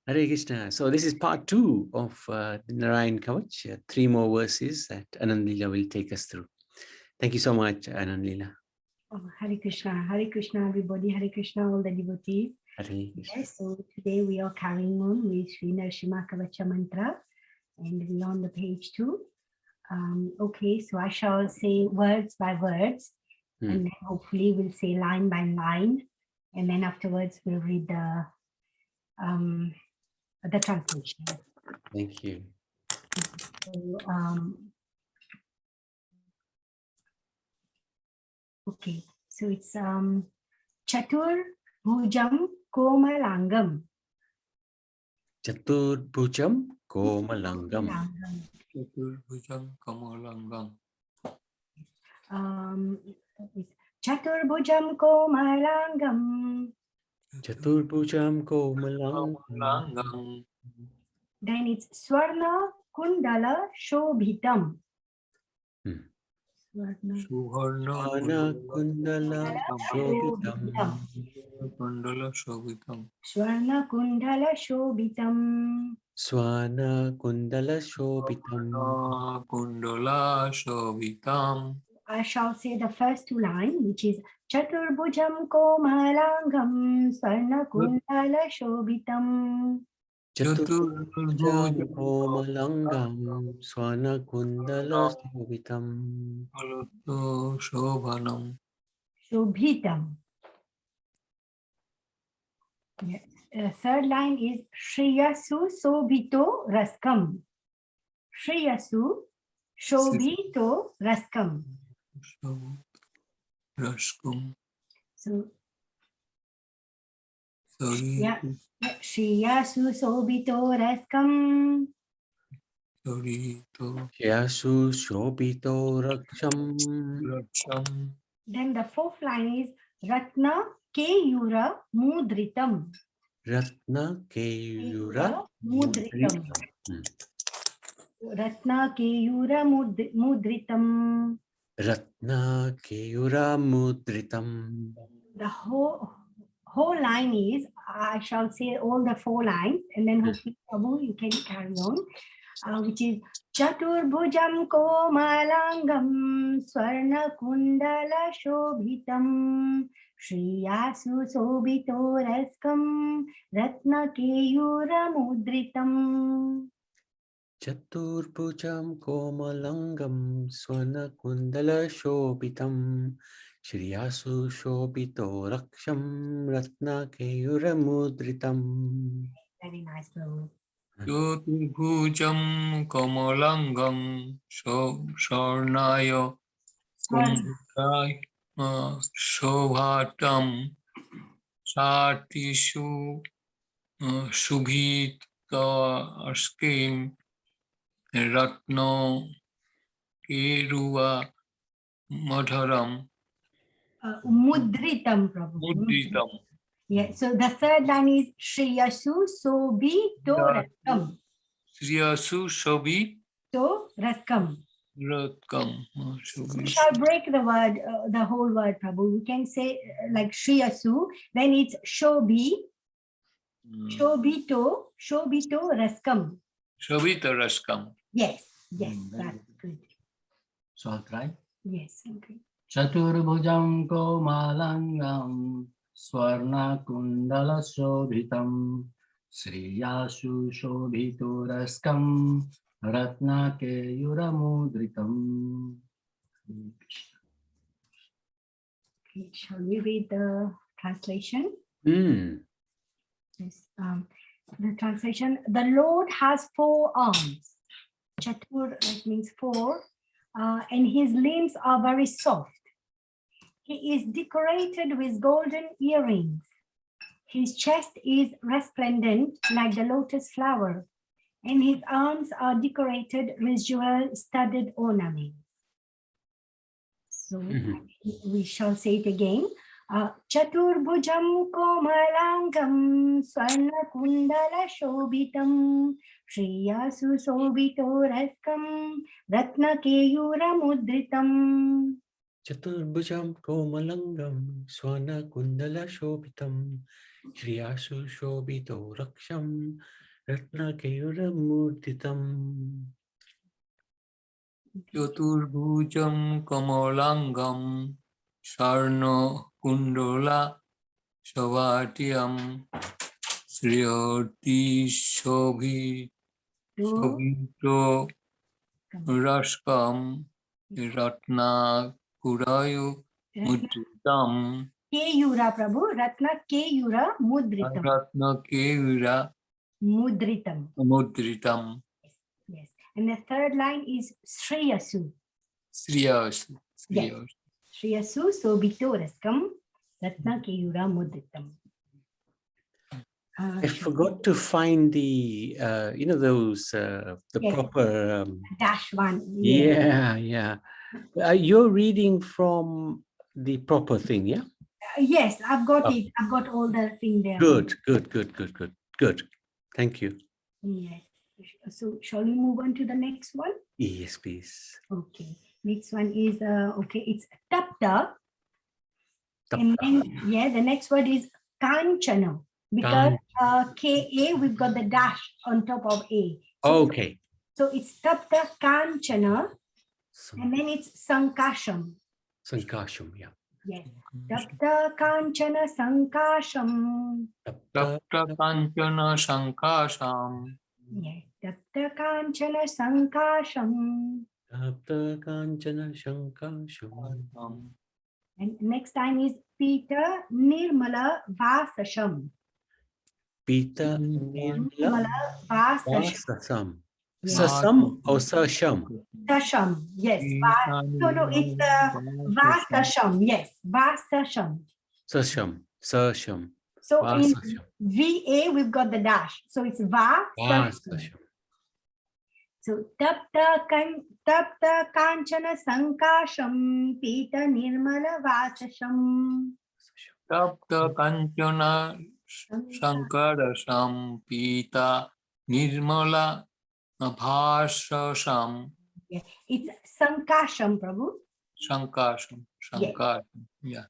Hare Krishna. So this is part 2 of the Narayan Kavach. 3 more verses that Anand Leela will take us through. Thank you so much, Anand Leela. Oh, Hare Krishna, everybody. Hare Krishna, all the devotees. Hare Krishna. Yes, so today we are carrying on with Sri Narasimha Kavacha mantra, and we are on the page 2. Okay, so I shall say words by words, and then hopefully we'll say line by line, and then afterwards we'll read the translation. Thank you. So, okay, so it's Chatur Bhujam Komalangam. Chaturbhujam Komalangam. Chaturbhujam Kamalangam. Chaturbhujam Komalangam. Chaturbhujam Komalangam. Then it's Swarna Kundala Shobhitam. Swarna Kundala Shobhitam. Kundala Shobhitam. Swarna Kundala Shobhitam. Swarna Kundala Shobhitam. Kundala Shobhitam. I shall say the first 2 lines, which is Chaturbhujam Komalangam Swarna Kundala Shobhitam. Chaturbhujam Komalangam Swarna Kundala Shobhitam. Shobhanam. Shobhitam. Yes. Third line is Shriyasu Sobhito Raskam. Shriyasu Shobhito Raskam. Raskam. So, Sorry. Shriyasu Sobhito Raskam. Sorry. Yasu Shobhito Raksham. Raksham. Then the 4th line is Ratna Keyura Mudritam. Ratna Keyura Mudritam. Ratna Keyura Mudritam. Ratna Keyura Mudritam. The whole line is, I shall say all the 4 lines, and then hopefully Prabhu, you can carry on, which is Chaturbhujam Komalangam Swarna Kundala Shobhitam Shriyasu Sobhito Raskam Ratna Keyura Mudritam. Chaturbhujam Komalangam Swarna Kundala Shobhitam Shriyasu Shobhito Raksham Ratna Keyura Mudritam. Very nice, Prabhu. Chaturbhujam Kamalangam Swarnaya Kundala Shobhatam Satishu Shubhita Askim Ratno Keruva Madharam Mudritam, Prabhu. Mudritam. Yeah, so the 3rd line is Shriyasu Sobhito Raskam. Shriyasu Shobhito Raskam. Raskam. We shall break the word, the whole word, Prabhu. We can say like Shriyasu, then it's Shobhi, Shobhito Raskam. Shobhito Raskam. Yes, that's good. So I'll try. Yes, okay. Chaturbhujam Komalangam Swarna Kundala Shobhitam Shriyasu Shobhito Raskam Ratna Keyura Mudritam. Okay, shall we read the translation? Yes, the translation, the Lord has 4 arms. Chatur, that means 4, and his limbs are very soft. He is decorated with golden earrings. His chest is resplendent like the lotus flower, and his arms are decorated with jewel-studded ornaments. So we shall say it again. Chaturbhujam Komalangam Swarna Kundala Shobhitam Shriyasu Sobhito Raskam Ratna Keyura Mudritam. Chaturbhujam Komalangam Swarna Kundala Shobhitam Shriyasu Shobhito Raksham Ratna Keyuramurtitam. Chaturbhujam Kamalangam Sarno Kundola Savatiam Sriyoti Shobhito Raskam Ratna Kurayu Mudritam Keyura Prabhu, Ratna Keyura Mudritam. Ratna Kevira Mudritam. Mudritam Yes. And the third line is Shreyasu. Sriyasu. Yes. Shreyasu Sobhito Raskam Ratna Keyura Mudritam. I forgot to find the, those, the Yes. proper. Dash one. Yeah. You're reading from the proper thing, yeah? Yes, I've got it. I've got all the thing there. Good. Thank you. Yes. So shall we move on to the next one? Yes, please. Okay. Next one is, it's tapta. Tapta. And then, the next word is kanchana. Because KA, we've got the dash on top of A. So, Okay. So it's tapta kanchana. And then it's sankasham. Sankasham, yeah. Yes. Tapta kanchana sankasham. Tapta Kanchana Sankasham Yes. Tapta kanchana sankasham. Tapta Kanchana Sankasham. And next time is Peter Nirmala Vasasham. Pita Nirmala Nirmala Vasasham. Vasasam. Yes. Sasam or Sasham? Sasham. Yes. No, it's the Vasasham. Yes. Vasasham. Sasham. So in Vasasham. VA, we've got the dash. So it's Vasasham. Vasasham. So tapta kanchana sankasham pita nirmala vasasham. Tapta Kanchana Sankarasam Pita Nirmala Bhasasam Yeah. It's sankasham, Prabhu. Sankasham. Yeah.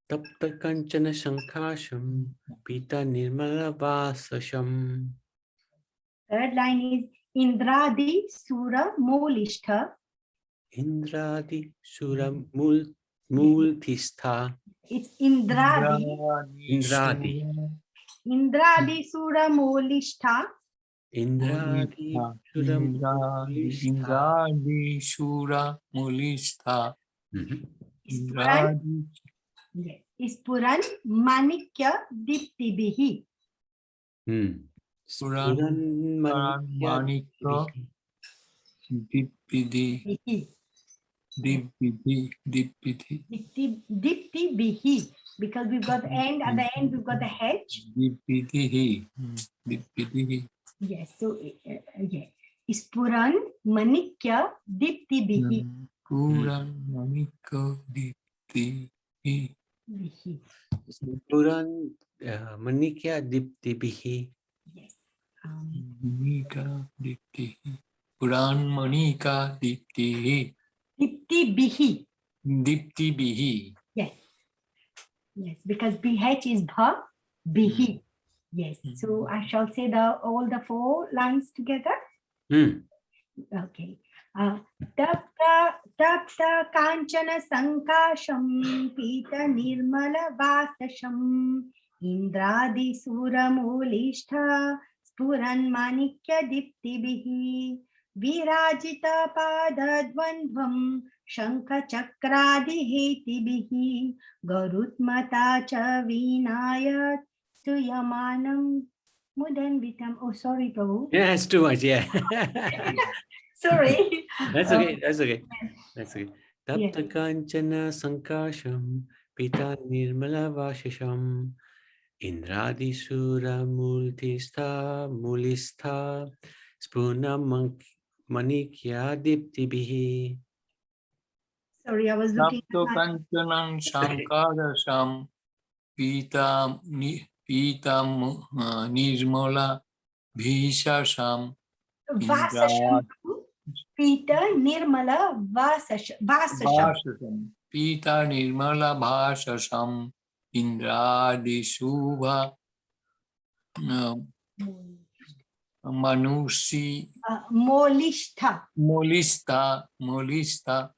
Tapta Kanchana Sankasham. Pita Nirmala Vasasham. Third line is Indradi Sura Molishta. Indradi Sura Multistha. It's Indradi. Indradi Sura Molishta. Indradi Sura Multistha. Indradi Shura Mulistha. Ispuran. Yes. Ispuran Manikya Diptibihi. Puran Manikya Dipidi. Diptibihi. Because we've got the end, at the end we've got the H. Dipidihi. Yes, so Ispuran Manikya Diptibihi. Puran Manikya Diptibihi. Puran Manikya Diptibihi. Yes. Manika Diptihi. Puran Manika Diptihi. Diptibihi. Diptibihi. Yes. Yes, because BH is bha, bihi. Yes. So I shall say all the 4 lines together. Okay. Tapta kanchana sankasham pita nirmala vasasham indradi sura mulishta spuran manikya diptibihi virajita padadvandvam shankha chakradi hetibihi garutmata cha vinayat suyamanam mudanvitam. Oh, sorry, Prabhu. Yeah, it's too much. Yeah. Sorry. That's okay. Tapta Kanchana Sankasham Pita Nirmala Vasasham Indradi Sura Mulistha Spuna Manikya Diptibihi. Sorry, I was looking Tapto at Kanchanan Sankarasam Pita Nirmala Bhishasam Vasasham. Peter Nirmala Vasasham. Pita Nirmala Bhasasam Indradi Shubha Manushi Molishtha. Molista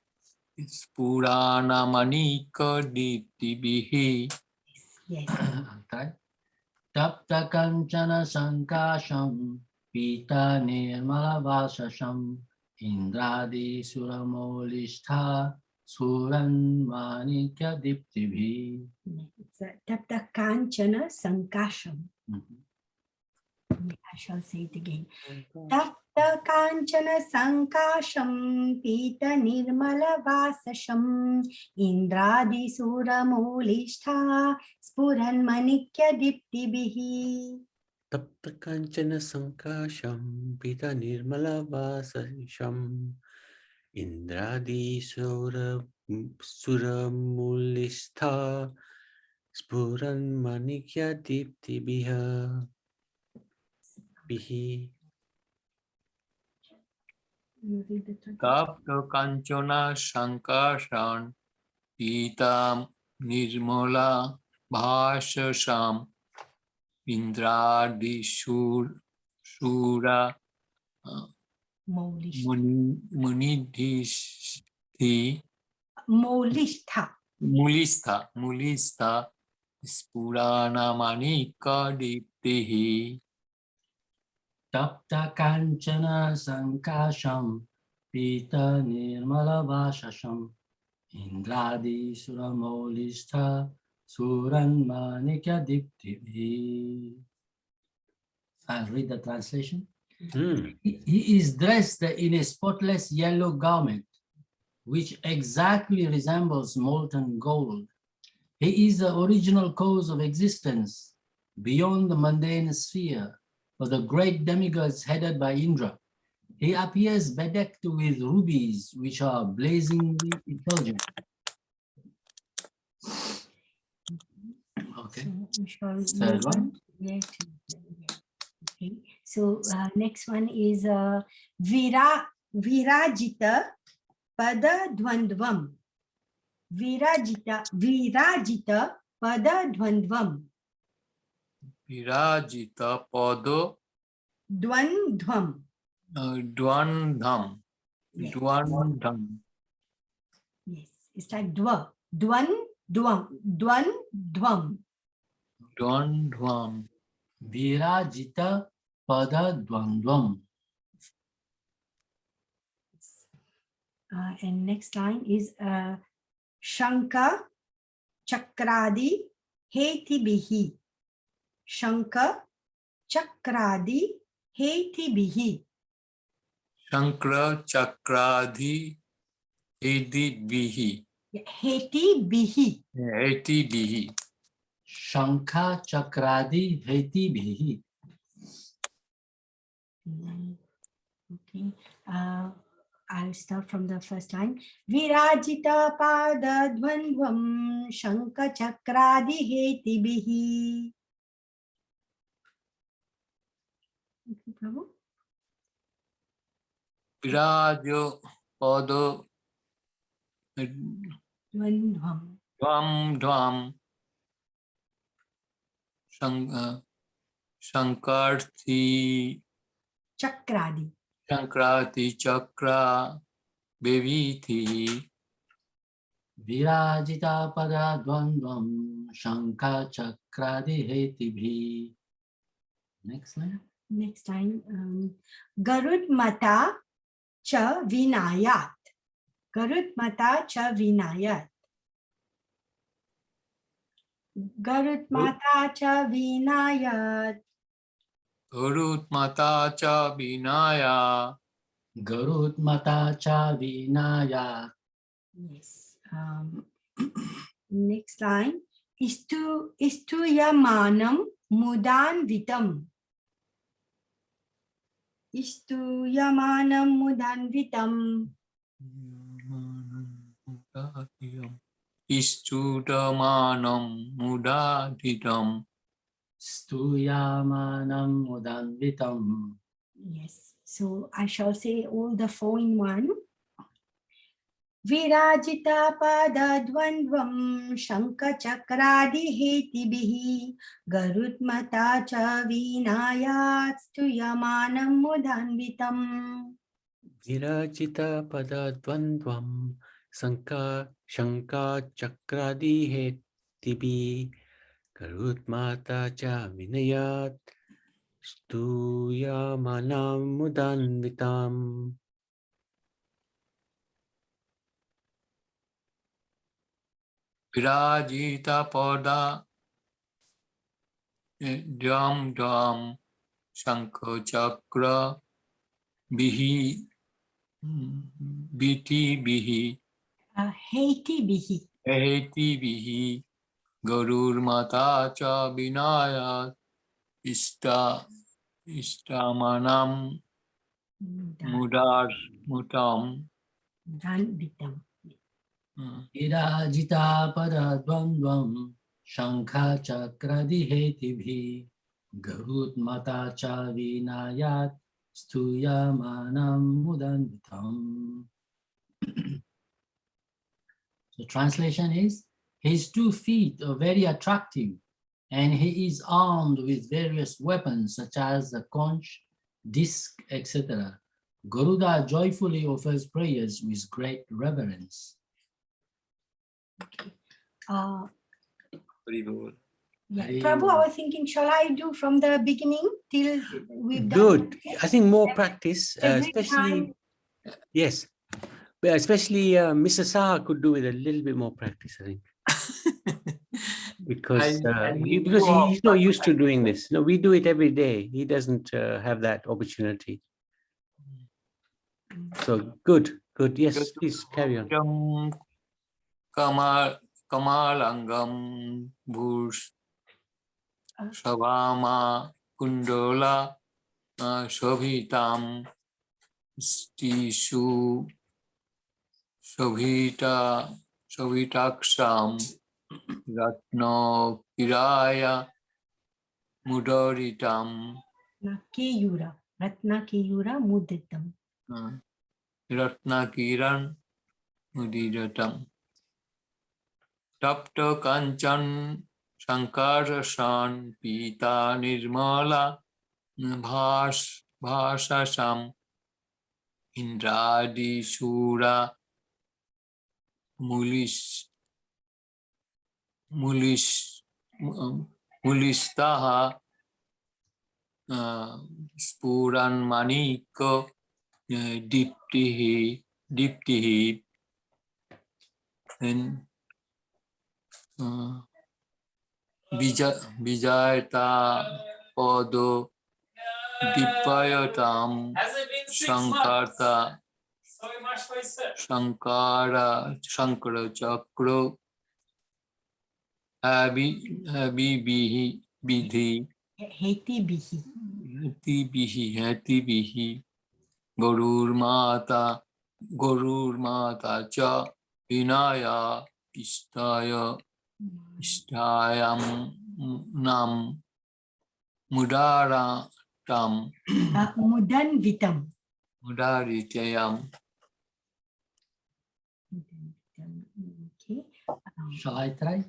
Purana Manika Ditibihi Yes. Okay. Tapta kanchana sankasham pita nirmala vasasham indradi suramolistha suran manikya diptibhi. It's Tapta Kanchana Sankasham. I shall say it again. Tapta Kanchana Sankasham Pita Nirmala Vasasham Indradi Suramolistha Spuran Manikya Diptibihi. Tapta kanchana sankasham pita nirmala vasasham indradi suramulistha spuran manikya diptibiha bihi. You read the translation. Tapta Kanchana Sankashan Pitam Nirmala Bhashasham Indradi Shura Molistha. Munidhisti Mulistha Spurana Manika Diptihi Tapta kanchana sankasham pita nirmala vasasham indradi suramolistha suran manikya diptibhi. I'll read the translation. He is dressed in a spotless yellow garment, which exactly resembles molten gold. He is the original cause of existence beyond the mundane sphere of the great demigods headed by Indra. He appears bedecked with rubies, which are blazingly effulgent. Okay. So we shall Third move one. on. Yeah. Okay. So next one is Virajita Pada Dvandvam. Virajita Pada Dvandvam. Virajita Podo Dvandvam. Dwandham Yes. Dwandham Yes. It's like Dwa. Dvandvam. Dwandham Virajita pada dvandvam. And next line is Shanka Chakradi Hetibihi. Shanka Chakradi Hetibihi. Shankra Chakradhi Edi Bihi Hetibihi. Eti Bihi Shankha chakradi heti bhihi. Okay. I'll start from the first line. Virajita pada dvandvam shanka chakradi hetibihi. Okay, Prabhu. Virajo Podo Dvandvam. Dwam Shankarthi Chakradi. Shankrati Chakra Bevithi Virajita pada dvandvam shankha chakradi heti bhi. Next line. Next line. Garud mata cha vinayat. Garud mata cha vinayat. Garud mata cha vinayat. Gurut Mata Cha Vinaya Garut mata cha vinaya. Yes. Next line. Istu yamanam mudan vitam. Istu yamanam mudan vitam. Istudamanam Mudaditam Stuyamanam mudanvitam. Yes. So I shall say all the four in one. Virajita pada dvandvam shanka chakradi hetibihi garutmata cha vinayat stuyamanam mudhanvitam. Virajita pada dvandvam Shanka Chakradi Hetibi Karutmata Cha Vinayat Stuyamanam Mudanvitam. Virajita pada dam dam shankha chakra bihi biti bihi Hetibihi. eheti bihi garur mata cha vinaya istamanam mudar mutam. Mudhanvitam. Virajita pada dvandvam shankha chakradi hetibhi garutmata cha vinayat stuyamanam mudanvitam. So translation is, his 2 feet are very attractive and he is armed with various weapons such as the conch, disc, etc. Garuda joyfully offers prayers with great reverence. Yeah, Hari Prabhu, Om. I was thinking, shall I do from the beginning till we've done? Good. I think more practice, Every especially, time. yes, but especially Mr. Saha could do with a little bit more practice, I think. Because because he's not used to doing this. No, we do it every day. He doesn't have that opportunity. So good. Yes, please carry on. Kamalangam bhush Shavama Kundola Shobhitam Stishu Shobhitaksham Ratno Kiraya Mudoritam Ratna Keyura Mudritam. Ratna Kiran Mudiratam Tapto Kanchan Shankarashan Pita Nirmala Bhashasham Indradi Shura Mulistaha Spuran Maniko Diptihi and Vijayata Podo Dipayatam Shankarta Shankara Chakro Habibihi Bidhi Hetibihi Gorur Mata Cha Vinaya Istayam Nam Mudaratam Mudanvitam. Mudaritayam. Okay. Shall I try?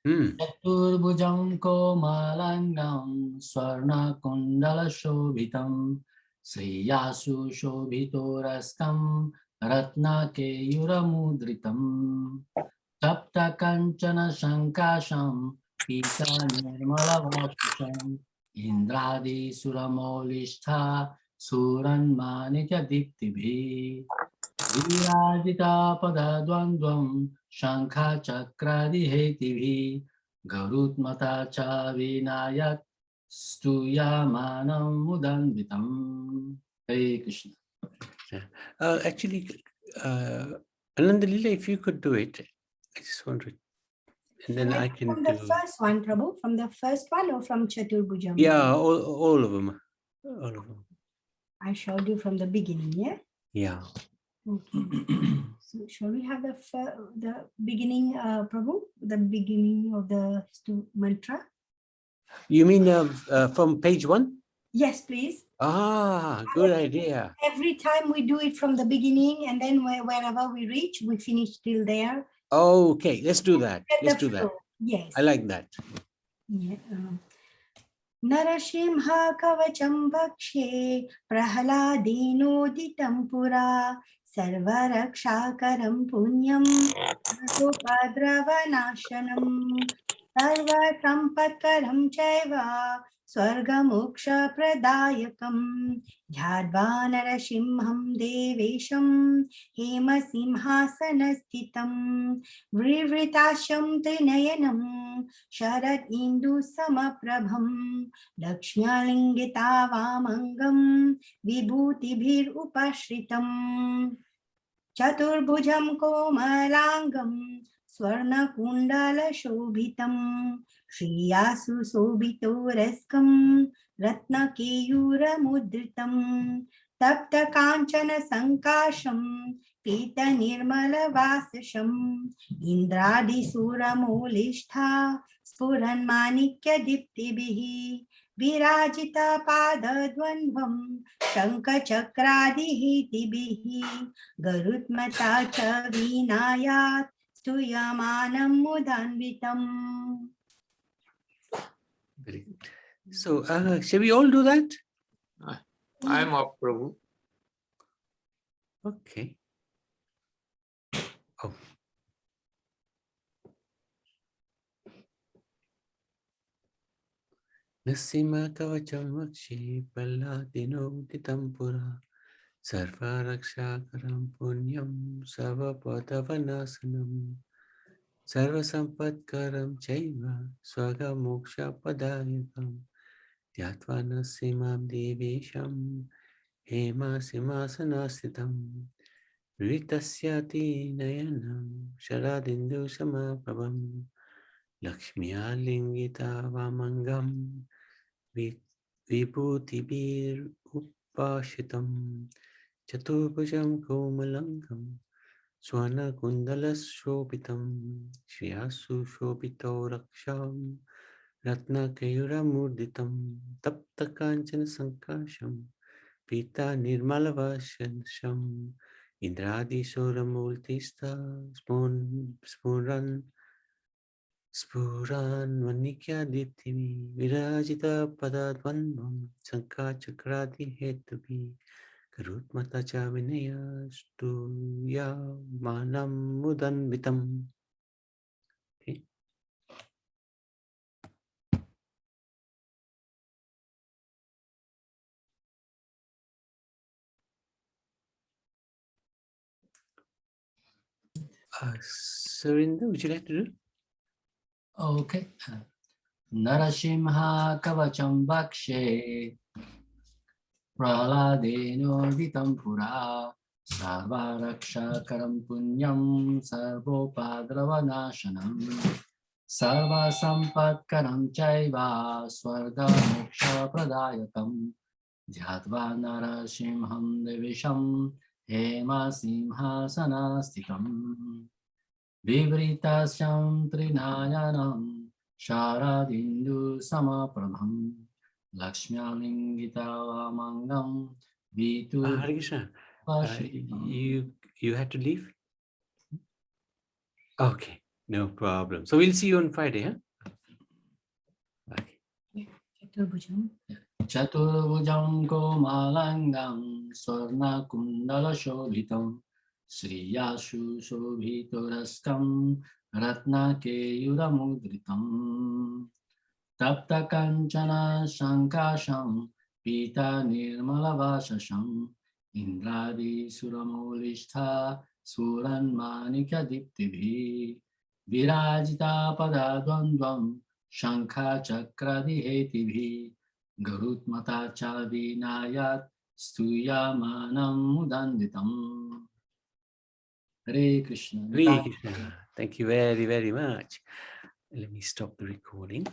Hmm. Chaturbhujam komalangam swarna kundala shobhitam Sriyasu shobhitorastam ratna keyuramudritam Tapta kanchana shankasham pita nirmalavasham Indradi suramolishta suran manika diptibhi Virajita pada dvandvam shankha chakradi hetivi garutmata cha vinayat stuyamanam mudanvitam. Hare Krishna. Actually, Anandalila, if you could do it, I just wondered. And then I can From do. the first one, Prabhu, from the first one or from Chaturbhujam? Yeah, all of them. All of them. I shall do from the beginning, yeah? Yeah. Okay. So shall we have the beginning, Prabhu? The beginning of the mantra? You mean from page 1? Yes, please. Ah, good idea. Every time we do it from the beginning, and then wherever we reach, we finish till there. Okay, let's do that. Get Let's the do that. flow. Yes. I like that. Yeah. Narasimha कवचं वक्षे प्रह्लादेनोदितं पुरा सर्वरक्षाकरं पुण्यं सर्वोपद्रवनाशनं सर्वसम्पत्करं चैव स्वर्गमोक्षप्रदायकं ध्यात्वा नरसिंहं देवेशं हेमसिंहासनस्थितं विवृताशं त्रिनयनं शरद इन्दुसमप्रभं लक्ष्म्यालिङ्गिता वामङ्गं विभूतिभिरुपश्रितम् चतुर्भुजं कोमलाङ्गं स्वर्णकुण्डलशोभितं श्रियासु शोभितोरस्कं रत्नकेयूरमुद्रितं तप्तकाञ्चनसङ्काशं पीतनिर्मलवाससम् इन्द्रादिसूरमूलिष्ठा स्फुरन्माणिक्यदीप्तिभिः विराजितपादद्वन्द्वं शङ्खचक्रादिहेतिभिः गरुत्मता च वीणायात् स्तूयमानं मुदान्वितम्. Very good. So, shall we all do that? I am up, Prabhu. Okay. Oh. Nasima kavacham vakshi palladinoditam pura sarvaraksha-karam punyam sarvapadavanāsanam sarvasampatkaram chaiva swagamoksha-padayakam dhyatva nasimam devesham hema simhasanasthitam Ritasyati nayanam sharadindu samaprabham Lakshmiya lingita vamangam vibhutibhir upashitam Chaturbhujam komalangam Swana kundalas shobitam Shriyasu shobito raksham Ratna kayura murditam Tapta kanchana sankasham Pita nirmalavasham Indradi Soramultista Spuran Manikya Diptivi Virajita Padadvanvam Sankha Chakradi Hetubi Karutmata Chavinaya Stuya Manam Mudanvitam. Okay. Sarinda, would you like to do? Okay. Narasimha kavacham vakshe prahladenoditam pura sarvaraksha-karam punyam sarvopadravanashanam sarvasampatkaram chaiva swarga-moksha-pradayakam dhyatva narasimham devesham hema simhasanastitam Vivritasam trinayanam sharadindu samaprabham Lakshmyalingita vamangam vitu Hare Krishna. You had to leave? Okay, no problem. So we'll see you on Friday, huh? Okay. Chaturbhujam komalangam swarna kundala shobhitam Shriyashu shobhitoraskam ratna keyuramudritam Tapta kanchana sankasham pita nirmalavasasham Indradi suramolistha suran manika diptibhi Virajita padadvandvam shankha chakradi hetibhi Garutmata cha vinayat stuyamanam mudanditam. Hare Krishna. Hare Krishna. Thank you very, very much. Let me stop the recording.